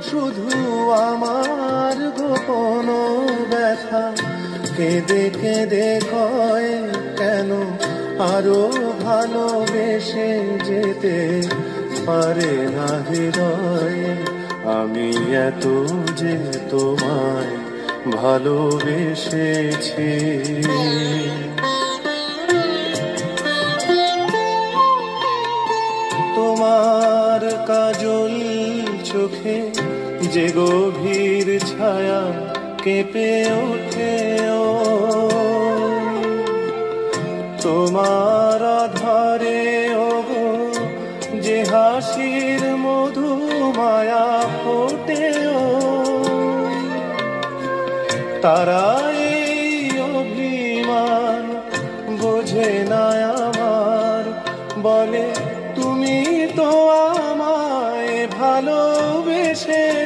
শুধু আমার গোপন ব্যথা কেঁদে কেঁদে কয় কেন আরো ভালোবেসে যেতে পারে না হৃদয়। আমি এত যে তোমায় ভালোবেসেছি। তোমার কাজল চোখে যে গভীর ছায়া কেঁপে ওঠে, তোমার আধারে ওগো যে হাসির মধু মায়া ফোটে, তারাই অভিমান বোঝে না আমার, বলে তুমি তো আমায় ভালোবেসে